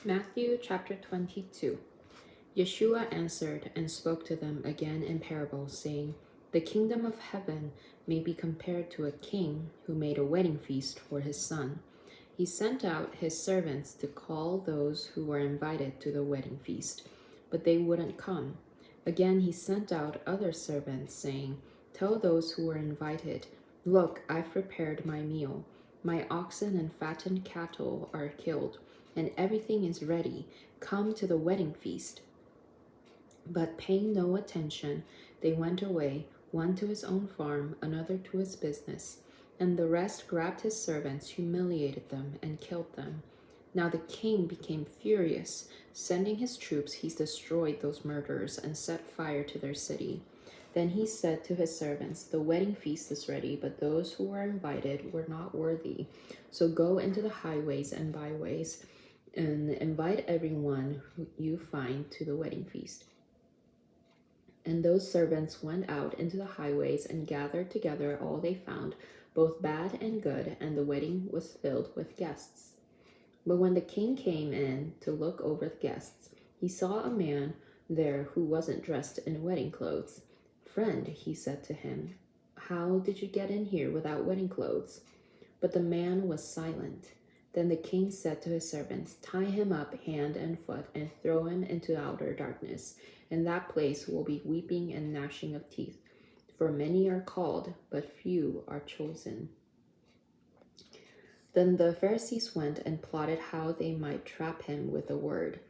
Matthew chapter 22. Yeshua answered and spoke to them again in parables, saying, The kingdom of heaven may be compared to a king who made a wedding feast for his son. He sent out his servants to call those who were invited to the wedding feast, but they wouldn't come. Again, he sent out other servants, saying, Tell those who were invited, Look, I've prepared my meal. My oxen and fattened cattle are killed, and everything is ready. Come to the wedding feast. But paying no attention, they went away, one to his own farm, another to his business. And the rest grabbed his servants, humiliated them, and killed them. Now the king became furious. Sending his troops, he destroyed those murderers and set fire to their city. Then he said to his servants, The wedding feast is ready, but those who were invited were not worthy. So go into the highways and byways and invite everyone who you find to the wedding feast. And those servants went out into the highways and gathered together all they found, both bad and good, and the wedding was filled with guests. But when the king came in to look over the guests, he saw a man there who wasn't dressed in wedding clothes. Friend, he said to him, how did you get in here without wedding clothes? But the man was silent. Then the king said to his servants, Tie him up hand and foot and throw him into outer darkness. In that place will be weeping and gnashing of teeth. For many are called, but few are chosen. Then the Pharisees went and plotted how they might trap him with a word.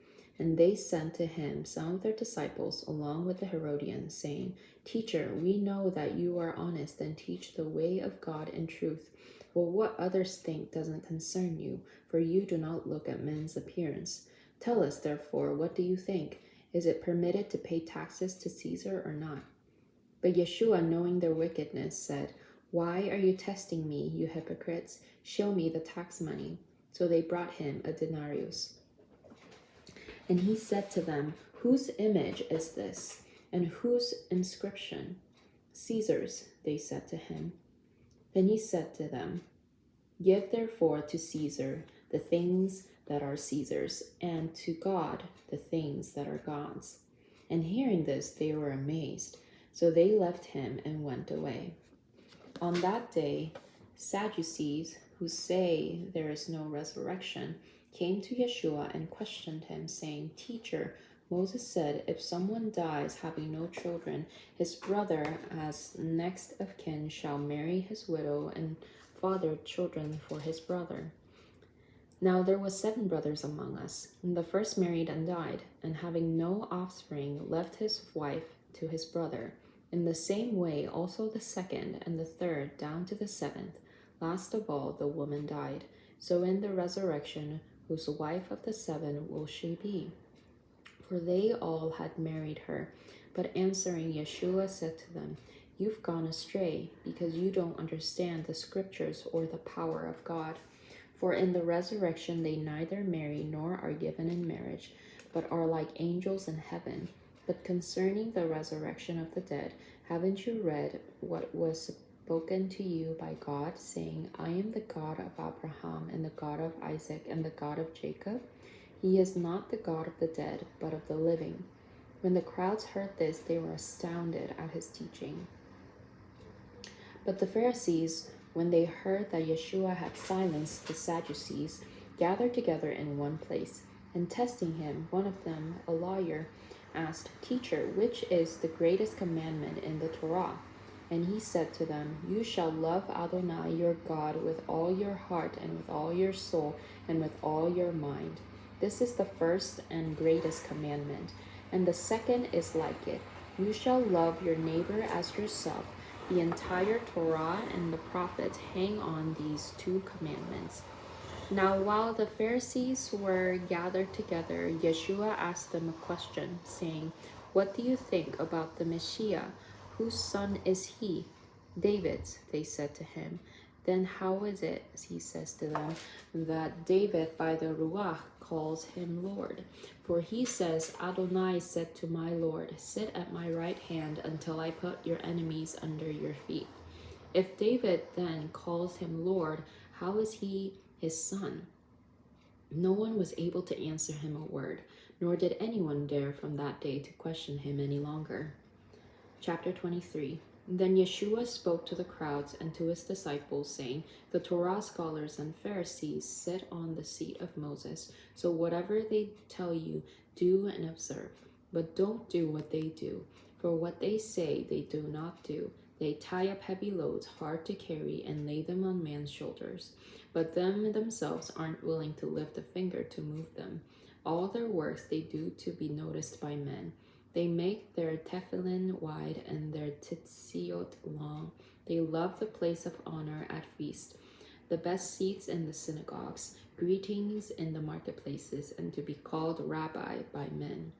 And they sent to him some of their disciples along with the Herodians, saying, Teacher, we know that you are honest and teach the way of God in truth. Well, what others think doesn't concern you, for you do not look at men's appearance. Tell us, therefore, what do you think? Is it permitted to pay taxes to Caesar or not? But Yeshua, knowing their wickedness, said, Why are you testing me, you hypocrites? Show me the tax money. So they brought him a denarius. And he said to them, Whose image is this, and whose inscription? Caesar's, they said to him. Then he said to them, Give therefore to Caesar the things that are Caesar's, and to God the things that are God's. And hearing this, they were amazed. So they left him and went away. On that day, Sadducees, who say there is no resurrection, came to Yeshua and questioned him, saying, Teacher, Moses said, if someone dies having no children, his brother as next of kin shall marry his widow and father children for his brother. Now there were 7 brothers among us. And the first married and died, and having no offspring, left his wife to his brother. In the same way also the second and the third down to the 7th. Last of all the woman died. So in the resurrection, whose wife of the 7 will she be? For they all had married her. But answering, Yeshua said to them, You've gone astray, because you don't understand the scriptures or the power of God. For in the resurrection they neither marry nor are given in marriage, but are like angels in heaven. But concerning the resurrection of the dead, haven't you read what was spoken to you by God, saying, I am the God of Abraham, and the God of Isaac, and the God of Jacob? He is not the God of the dead, but of the living. When the crowds heard this, they were astounded at his teaching. But the Pharisees, when they heard that Yeshua had silenced the Sadducees, gathered together in one place. And testing him, one of them, a lawyer, asked, Teacher, which is the greatest commandment in the Torah? And he said to them, You shall love Adonai your God with all your heart and with all your soul and with all your mind. This is the first and greatest commandment. And the second is like it. You shall love your neighbor as yourself. The entire Torah and the prophets hang on these 2 commandments. Now while the Pharisees were gathered together, Yeshua asked them a question, saying, What do you think about the Messiah? Whose son is he? David's, they said to him. Then how is it, he says to them, that David by the Ruach calls him Lord? For he says, Adonai said to my Lord, Sit at my right hand until I put your enemies under your feet. If David then calls him Lord, how is he his son? No one was able to answer him a word, nor did anyone dare from that day to question him any longer. Chapter 23. Then Yeshua spoke to the crowds and to his disciples, saying, The Torah scholars and Pharisees sit on the seat of Moses, so whatever they tell you, do and observe. But don't do what they do, for what they say they do not do. They tie up heavy loads hard to carry and lay them on man's shoulders, but them themselves aren't willing to lift a finger to move them. All their works they do to be noticed by men. They make their tefillin wide and their tzitzit long. They love the place of honor at feast, the best seats in the synagogues, greetings in the marketplaces, and to be called rabbi by men.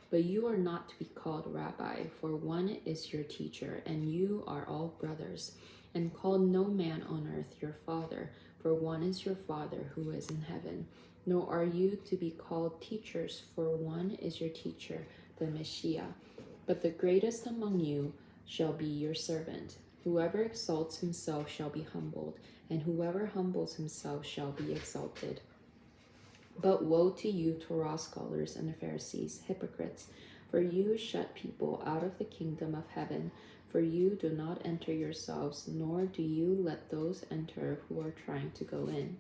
But you are not to be called rabbi, for one is your teacher, and you are all brothers. And call no man on earth your father, for one is your Father who is in heaven. Nor are you to be called teachers, for one is your teacher, the Messiah. But the greatest among you shall be your servant. Whoever exalts himself shall be humbled, and whoever humbles himself shall be exalted. But woe to you, Torah scholars and Pharisees, hypocrites, for you shut people out of the kingdom of heaven. For you do not enter yourselves, nor do you let those enter who are trying to go in.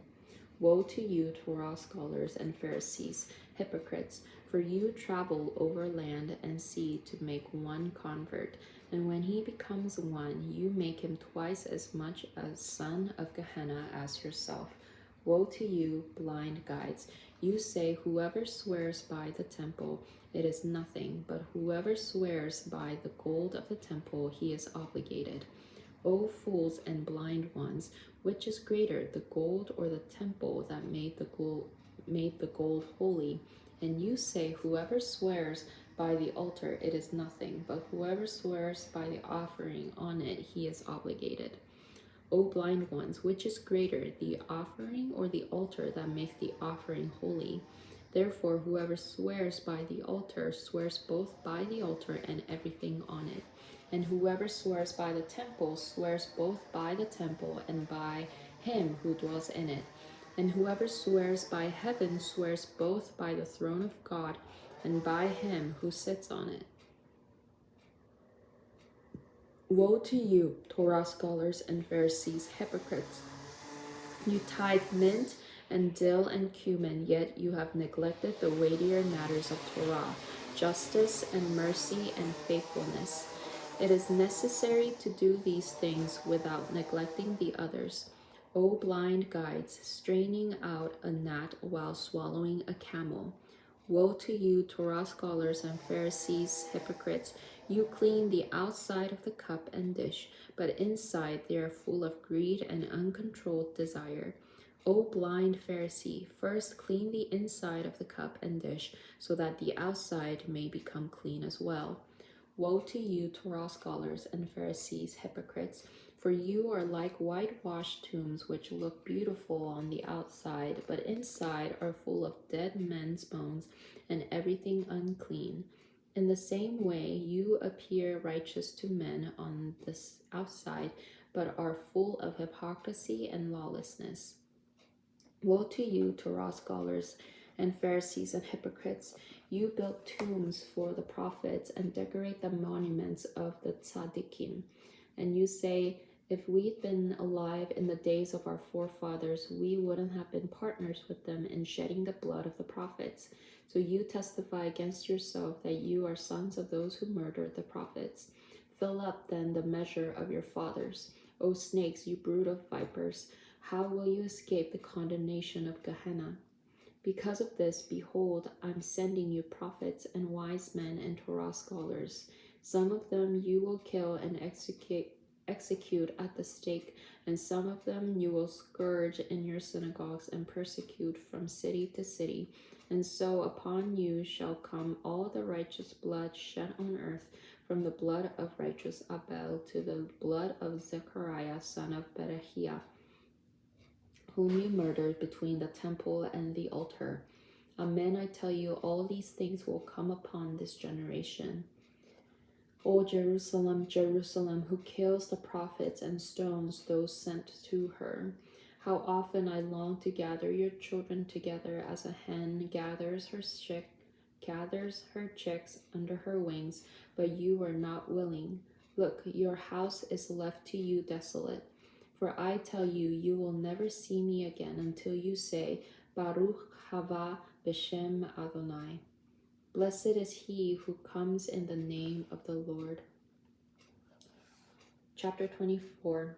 Woe to you, Torah scholars and Pharisees, hypocrites, for you travel over land and sea to make one convert, and when he becomes one, you make him twice as much a son of Gehenna as yourself. Woe to you, blind guides! You say, whoever swears by the temple, it is nothing, but whoever swears by the gold of the temple, he is obligated. O fools and blind ones, which is greater, the gold or the temple that made the gold holy? And you say, whoever swears by the altar, it is nothing, but whoever swears by the offering on it, he is obligated. O blind ones, which is greater, the offering or the altar that makes the offering holy? Therefore, whoever swears by the altar swears both by the altar and everything on it. And whoever swears by the temple swears both by the temple and by him who dwells in it. And whoever swears by heaven swears both by the throne of God and by him who sits on it. Woe to you, Torah scholars and Pharisees, hypocrites! You tithe mint and dill and cumin, yet you have neglected the weightier matters of Torah, justice and mercy and faithfulness. It is necessary to do these things without neglecting the others. O blind guides, straining out a gnat while swallowing a camel. Woe to you, Torah scholars and Pharisees, hypocrites! You clean the outside of the cup and dish, but inside they are full of greed and uncontrolled desire. O blind Pharisee, first clean the inside of the cup and dish, so that the outside may become clean as well. Woe to you, Torah scholars and Pharisees, hypocrites! For you are like whitewashed tombs, which look beautiful on the outside, but inside are full of dead men's bones and everything unclean. In the same way, you appear righteous to men on the outside, but are full of hypocrisy and lawlessness. Woe to you, Torah scholars and Pharisees and hypocrites! You build tombs for the prophets and decorate the monuments of the tzaddikim. And you say, if we'd been alive in the days of our forefathers, we wouldn't have been partners with them in shedding the blood of the prophets. So you testify against yourself that you are sons of those who murdered the prophets. Fill up then the measure of your fathers. O snakes, you brood of vipers, how will you escape the condemnation of Gehenna? Because of this, behold, I'm sending you prophets and wise men and Torah scholars. Some of them you will kill and execute at the stake, and some of them you will scourge in your synagogues and persecute from city to city. And so upon you shall come all the righteous blood shed on earth, from the blood of righteous Abel to the blood of Zechariah son of Berechiah, whom you murdered between the temple and the altar. Amen, I tell you, all these things will come upon this generation. O Jerusalem, Jerusalem, who kills the prophets and stones those sent to her. How often I long to gather your children together as a hen gathers her chicks under her wings, but you are not willing. Look, your house is left to you desolate. For I tell you, you will never see me again until you say, Baruch haba b'shem Adonai. Blessed is he who comes in the name of the Lord. Chapter 24.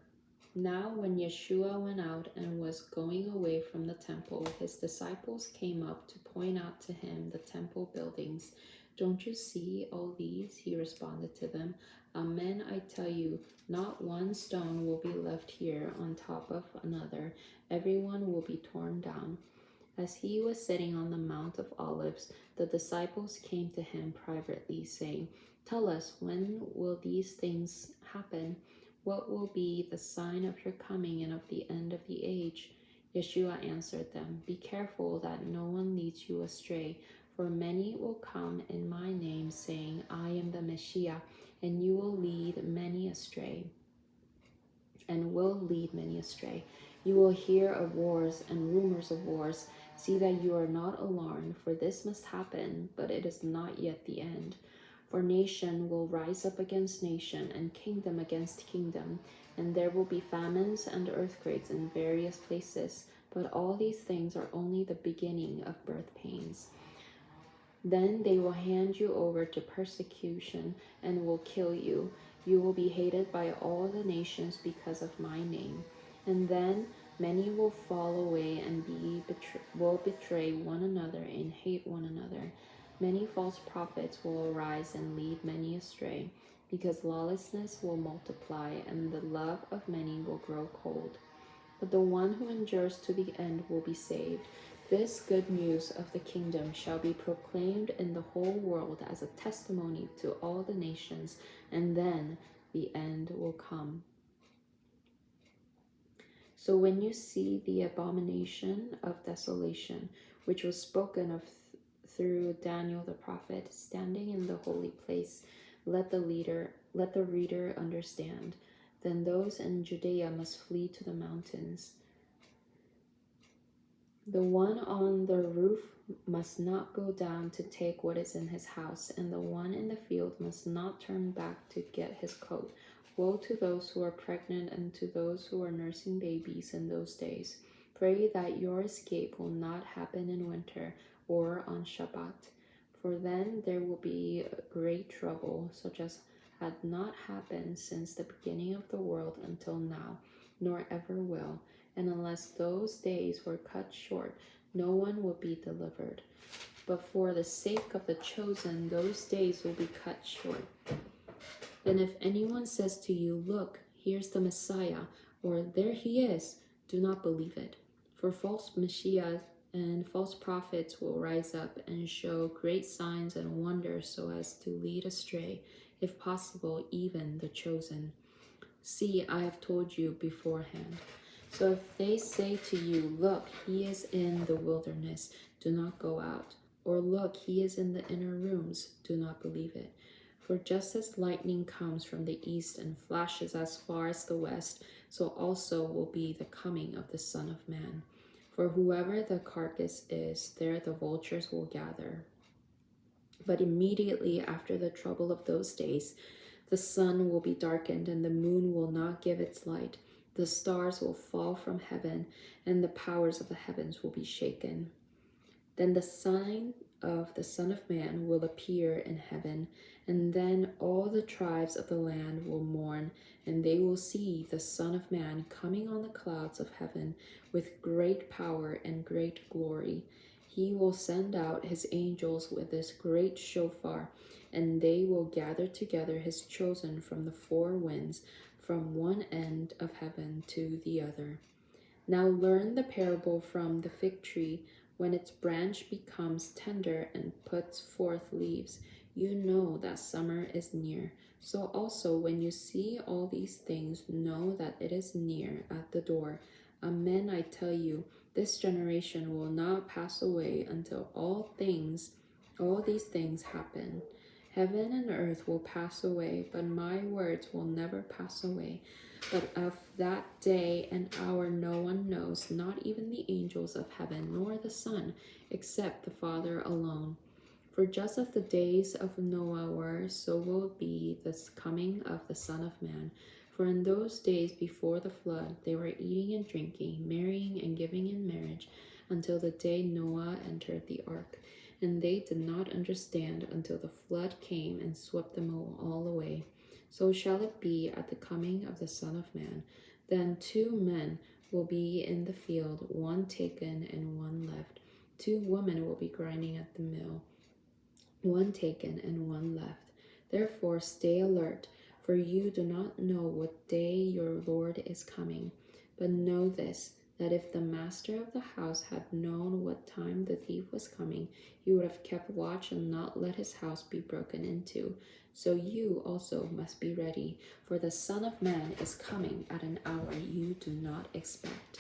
Now when Yeshua went out and was going away from the temple, his disciples came up to point out to him the temple buildings. Don't you see all these? He responded to them. Amen, I tell you, not one stone will be left here on top of another. Everyone will be torn down. As he was sitting on the Mount of Olives, the disciples came to him privately, saying, Tell us, when will these things happen? What will be the sign of your coming and of the end of the age? Yeshua answered them, Be careful that no one leads you astray, for many will come in my name, saying, I am the Messiah, and will lead many astray. You will hear of wars and rumors of wars. See that you are not alarmed, for this must happen, but it is not yet the end. For nation will rise up against nation, and kingdom against kingdom, and there will be famines and earthquakes in various places. But all these things are only the beginning of birth pains. Then they will hand you over to persecution and will kill you. You will be hated by all the nations because of my name. And then many will fall away and will betray one another and hate one another. Many false prophets will arise and lead many astray, because lawlessness will multiply and the love of many will grow cold. But the one who endures to the end will be saved. This good news of the kingdom shall be proclaimed in the whole world as a testimony to all the nations, and then the end will come. So when you see the abomination of desolation, which was spoken of through Daniel the prophet, standing in the holy place, let the reader understand. Then those in Judea must flee to the mountains. The one on the roof must not go down to take what is in his house, and the one in the field must not turn back to get his coat. Woe to those who are pregnant and to those who are nursing babies in those days. Pray that your escape will not happen in winter or on Shabbat, for then there will be great trouble, such as had not happened since the beginning of the world until now, nor ever will. And unless those days were cut short, no one will be delivered. But for the sake of the chosen, those days will be cut short. Then if anyone says to you, Look, here's the Messiah, or there he is, do not believe it. For false messiahs and false prophets will rise up and show great signs and wonders so as to lead astray, if possible, even the chosen. See, I have told you beforehand. So if they say to you, Look, he is in the wilderness, do not go out. Or look, he is in the inner rooms, do not believe it. For just as lightning comes from the east and flashes as far as the west, so also will be the coming of the Son of Man. For whoever the carcass is, there the vultures will gather. But immediately after the trouble of those days, the sun will be darkened and the moon will not give its light. The stars will fall from heaven and the powers of the heavens will be shaken. Then the sign of the Son of Man will appear in heaven, and then all the tribes of the land will mourn, and they will see the Son of Man coming on the clouds of heaven with great power and great glory. He will send out his angels with this great shofar, and they will gather together his chosen from the four winds, from one end of heaven to the other. Now learn the parable from the fig tree. When its branch becomes tender and puts forth leaves, you know that summer is near. So also when you see all these things, know that it is near at the door. Amen, I tell you, this generation will not pass away until all these things happen. Heaven and earth will pass away, but my words will never pass away. But of that day and hour no one knows, not even the angels of heaven, nor the Son, except the Father alone. For just as the days of Noah were, so will be the coming of the Son of Man. For in those days before the flood, they were eating and drinking, marrying and giving in marriage, until the day Noah entered the ark. And they did not understand until the flood came and swept them all away. So shall it be at the coming of the Son of Man. Then 2 men will be in the field, one taken and one left. 2 women will be grinding at the mill, one taken and one left. Therefore stay alert, for you do not know what day your Lord is coming. But know this, that if the master of the house had known what time the thief was coming, he would have kept watch and not let his house be broken into. So you also must be ready, for the Son of Man is coming at an hour you do not expect.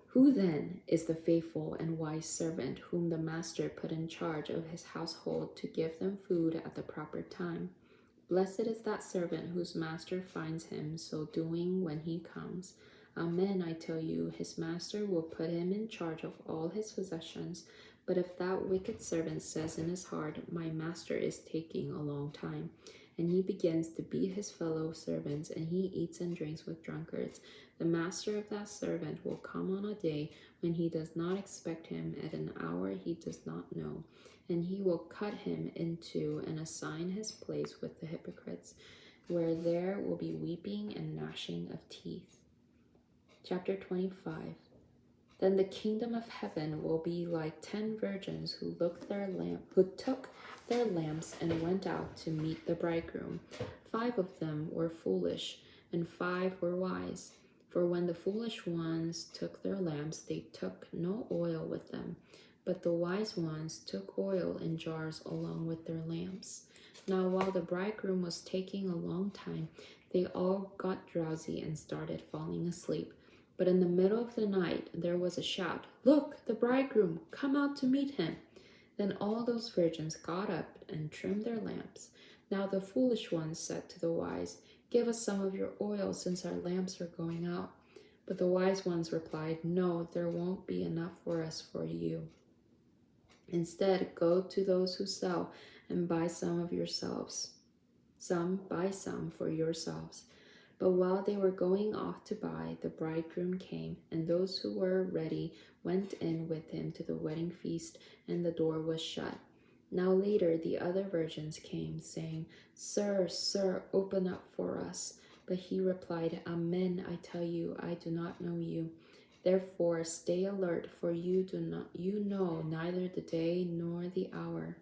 Who then is the faithful and wise servant whom the master put in charge of his household to give them food at the proper time? Blessed is that servant whose master finds him so doing when he comes. Amen, I tell you, his master will put him in charge of all his possessions. But if that wicked servant says in his heart, my master is taking a long time, and he begins to beat his fellow servants, and he eats and drinks with drunkards, the master of that servant will come on a day when he does not expect him, at an hour he does not know, and he will cut him in two and assign his place with the hypocrites, where there will be weeping and gnashing of teeth. Chapter 25. Then the kingdom of heaven will be like 10 virgins who took their lamps and went out to meet the bridegroom. 5 of them were foolish, and 5 were wise. For when the foolish ones took their lamps, they took no oil with them, but the wise ones took oil in jars along with their lamps. Now while the bridegroom was taking a long time, they all got drowsy and started falling asleep. But in the middle of the night there was a shout, "Look, the bridegroom, come out to meet him." Then all those virgins got up and trimmed their lamps. Now the foolish ones said to the wise, "Give us some of your oil, since our lamps are going out." But the wise ones replied, "No, there won't be enough for us for you. Instead, go to those who sell and buy some for yourselves." But while they were going off to buy, the bridegroom came, and those who were ready went in with him to the wedding feast, and the door was shut. Now later the other virgins came, saying, "Sir, sir, open up for us." But he replied, "Amen, I tell you, I do not know you. Therefore stay alert, for you know neither the day nor the hour.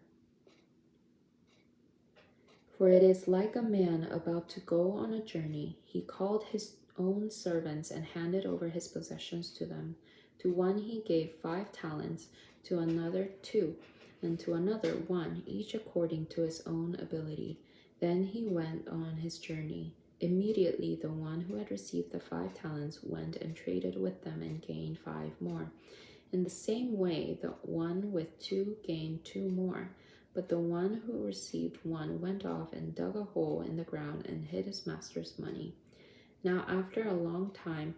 For it is like a man about to go on a journey. He called his own servants and handed over his possessions to them. To one he gave 5 talents, to another 2, and to another 1, each according to his own ability. Then he went on his journey. Immediately the one who had received the 5 talents went and traded with them and gained 5 more. In the same way, the one with 2 gained 2 more. But the one who received 1 went off and dug a hole in the ground and hid his master's money. Now after a long time,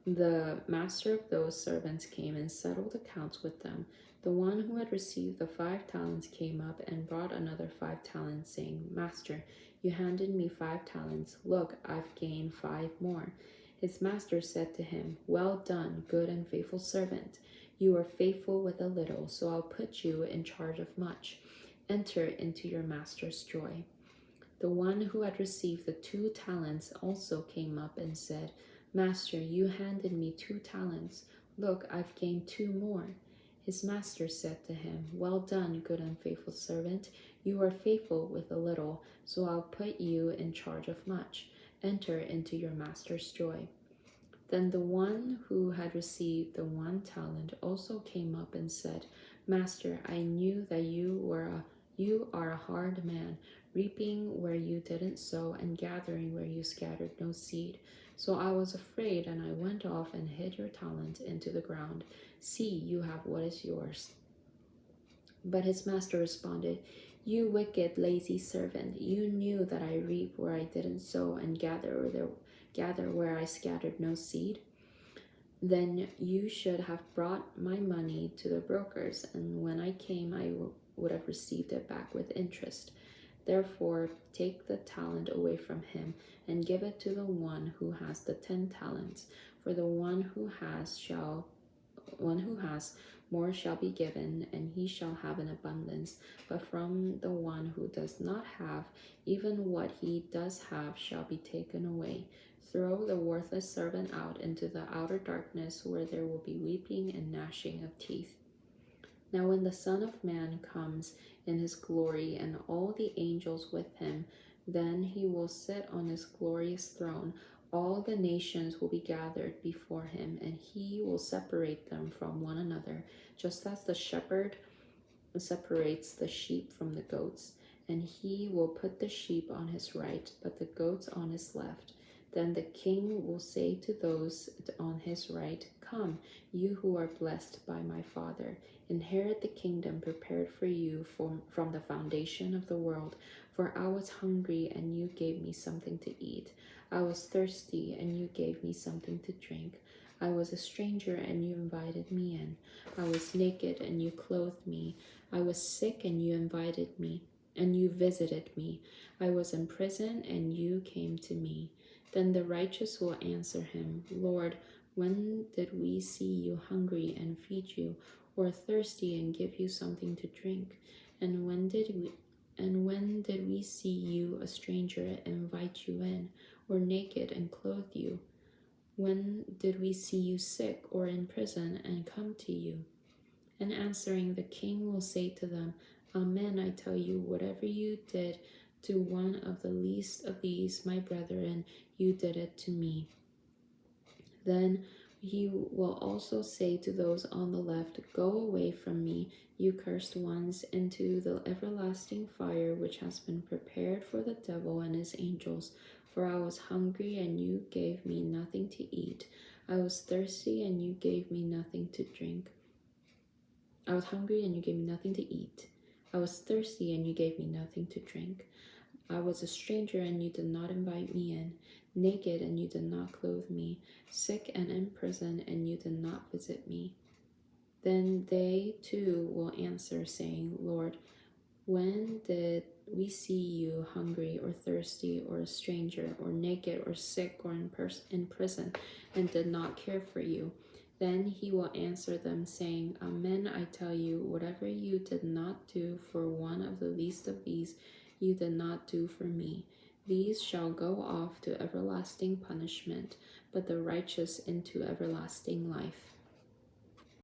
the master of those servants came and settled accounts with them. The one who had received the 5 talents came up and brought another 5 talents, saying, "Master, you handed me 5 talents. Look, I've gained 5 more." His master said to him, "Well done, good and faithful servant. You are faithful with a little, so I'll put you in charge of much. Enter into your master's joy." The one who had received the 2 talents also came up and said, "Master, you handed me 2 talents. Look, I've gained 2 more." His master said to him, "Well done, good and faithful servant. You are faithful with a little, so I'll put you in charge of much. Enter into your master's joy." Then the one who had received the 1 talent also came up and said, "Master, I knew that you are a hard man, reaping where you didn't sow and gathering where you scattered no seed. So I was afraid, and I went off and hid your talent into the ground. See, you have what is yours." But his master responded, You wicked, lazy servant, you knew that I reap where I didn't sow and gather where I scattered no seed. Then you should have brought my money to the brokers, and when I came, I would have received it back with interest. Therefore, take the talent away from him and give it to the one who has the 10 talents. For the one who has more shall be given, and he shall have an abundance. But from the one who does not have, even what he does have shall be taken away. Throw the worthless servant out into the outer darkness, where there will be weeping and gnashing of teeth. Now when the Son of Man comes in his glory, and all the angels with him, then he will sit on his glorious throne. All the nations will be gathered before him, and he will separate them from one another, just as the shepherd separates the sheep from the goats. And he will put the sheep on his right, but the goats on his left. Then the king will say to those on his right, Come, you who are blessed by my Father, inherit the kingdom prepared for you from the foundation of the world. For I was hungry, and you gave me something to eat. I was thirsty, and you gave me something to drink. I was a stranger, and you invited me in. I was naked, and you clothed me. I was sick, and you invited me, and you visited me. I was in prison, and you came to me. Then the righteous will answer him, Lord, when did we see you hungry and feed you, or thirsty and give you something to drink? And when did we see you a stranger and invite you in, or naked and clothe you? When did we see you sick or in prison and come to you? And answering, the king will say to them, Amen, I tell you, whatever you did to one of the least of these, my brethren, you did it to me. Then he will also say to those on the left, Go away from me, you cursed ones, into the everlasting fire which has been prepared for the devil and his angels. For I was hungry, and you gave me nothing to eat. I was thirsty, and you gave me nothing to drink. I was hungry, and you gave me nothing to eat. I was thirsty, and you gave me nothing to drink. I was a stranger, and you did not invite me in. Naked, and you did not clothe me. Sick and in prison, and you did not visit me. Then they too will answer, saying, Lord, when did we see you hungry or thirsty or a stranger or naked or sick or in prison and did not care for you? Then he will answer them, saying, Amen, I tell you, whatever you did not do for one of the least of these, you did not do for me. These shall go off to everlasting punishment, but the righteous into everlasting life.